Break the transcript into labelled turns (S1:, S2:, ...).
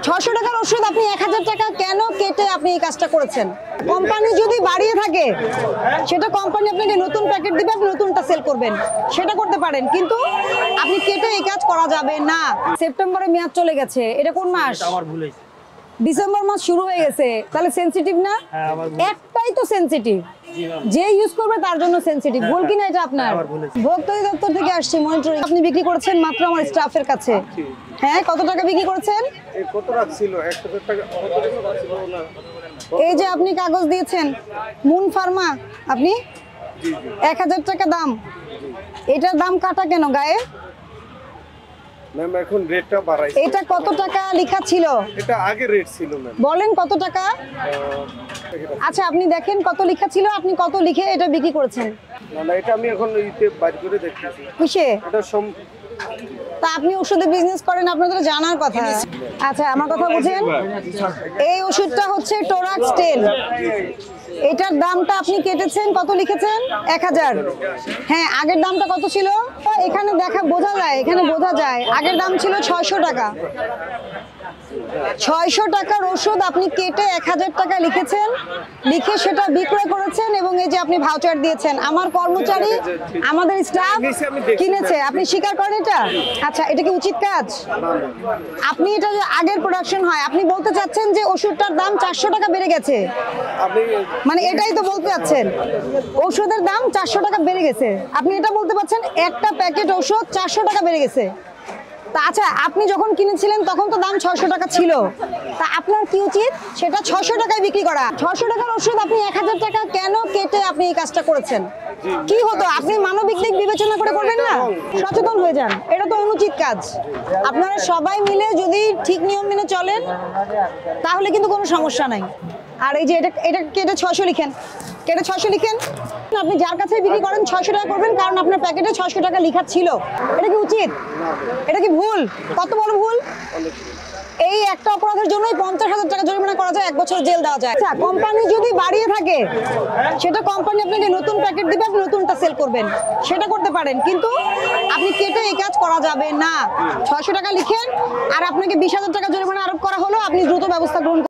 S1: 600 টাকার ওষুধ আপনি 1000 টাকা কেন কেটে আপনি এই কাজটা করেছেন? কোম্পানি যদি বাড়িয়ে থাকে সেটা কোম্পানি আপনাকে নতুন প্যাকেট দিবে, আপনি নতুনটা সেল করবেন, সেটা করতে পারেন, কিন্তু আপনি কেটে এই কাজ করা যাবে না। সেপ্টেম্বরে মেয়াদ চলে গেছে, এটা কোন মাস?
S2: আমার ভুল হয়েছে।
S1: ডিসেম্বর মাস শুরু হয়ে গেছে, তাহলে সেনসিটিভ না? একটাই তো সেনসিটিভ, যে ইউজ করবে তার জন্য সেনসিটিভ। ভুল কিনা এটা আপনার? ভোক্তা অধিদপ্তর থেকে আসছে মনিটরিং। আপনি বিক্রি করেছেন মাত্র আমার স্টাফের কাছে। হ্যাঁ, কত টাকা বিক্রি করেছেন?
S3: কত রাখছিল? 1000 টাকা কত টাকা রাখছিল না?
S1: এই যে আপনি কাগজ দিয়েছেন মুন ফার্মা, আপনি 1000 টাকা দাম। এটার দাম কাটা কেন গায়ে?
S3: ম্যাম এখন রেটটা বাড়াইছে।
S1: এটা কত টাকা লেখা ছিল?
S3: এটা আগে রেট ছিল ম্যাম।
S1: বলেন কত টাকা? আচ্ছা আপনি দেখেন কত লেখা ছিল, আপনি কত লিখে এটা বিক্রি করেছেন?
S3: না না, এটা আমি এখন ইতে বাইর করে দেখতেছি।
S1: কিসে?
S3: এটা
S1: তা আপনি ওষুধে বিজনেস করেন, আপনাদের জানার কথা। আচ্ছা আমার কথা বুঝেন, এই ওষুধটা হচ্ছে টোরাক্স টেল। এটার দামটা আপনি কেটেছেন, কত লিখেছেন? 1000। হ্যাঁ, আগের দামটা কত ছিল? এখানে বোঝা যায়, এখানে বোঝা যায় আগের দাম ছিল 600 টাকা। 600 টাকার ওষুধ আপনি কেটে 1000 টাকা লিখেছেন, লিখে সেটা বিক্রয় করেছেন, এবং এই যে আপনি ভাউচার দিয়েছেন। আমার কর্মচারী, আমাদের স্টাফ কিনেছে, আপনি স্বীকার করেন এটা? আচ্ছা, এটা কি উচিত কাজ? আপনি এটা যে আগের প্রোডাকশন হয়, আপনি বলতে চাচ্ছেন যে ওষুধটার দাম 400 টাকা বেড়ে গেছে, মানে এটাই তো বলতে চাচ্ছেন? ওষুধের দাম 400 টাকা বেড়ে গেছে, আপনি এটা বলতে পারছেন একটা প্যাকেট ওষুধ 400 টাকা বেড়ে গেছে। তা আচ্ছা, আপনি যখন কিনেছিলেন তখন তো দাম 600 টাকা ছিল, তা আপনার কি উচিত? সেটা 600 টাকায় বিক্রি করা। 600 টাকার ওষুধ আপনি 1000 টাকা কেন কেটে আপনি এই কাজটা করেছেন? কি হতো? আপনি মানবিক দিক বিবেচনা করে করবেন না? সচেতন হয়ে যান, এটা তো অনুচিত কাজ। আপনারা সবাই মিলে যদি ঠিক নিয়ম মেনে চলেন তাহলে কিন্তু কোনো সমস্যা নাই। আর এই যে এটা কেটে 600 লিখেন, কেটে 600 লিখেন। আপনি যার কাছে বিক্রি করেন 600 টাকা করবেন, কারণ আপনার প্যাকেটে 600 টাকা লেখা ছিল। এটা কি উচিত? এটা কি ভুল? কত বড় ভুল! এই একটা অপরাধের জন্যই 50,000 টাকা জরিমানা করা যায়, 1 বছর জেল দেওয়া যায়। আচ্ছা, কোম্পানি যদি বাড়িয়ে থাকে সেটা কোম্পানি আপনাকে নতুন প্যাকেট দিবে, আপনি নতুনটা সেল করবেন, সেটা করতে পারেন, কিন্তু আপনি কেটে এই কাজ করা যাবে না। 600 টাকা লিখেন, আর আপনাকে 20,000 টাকা জরিমানা আরোপ করা হলো, আপনি দ্রুত ব্যবস্থা গ্রহণ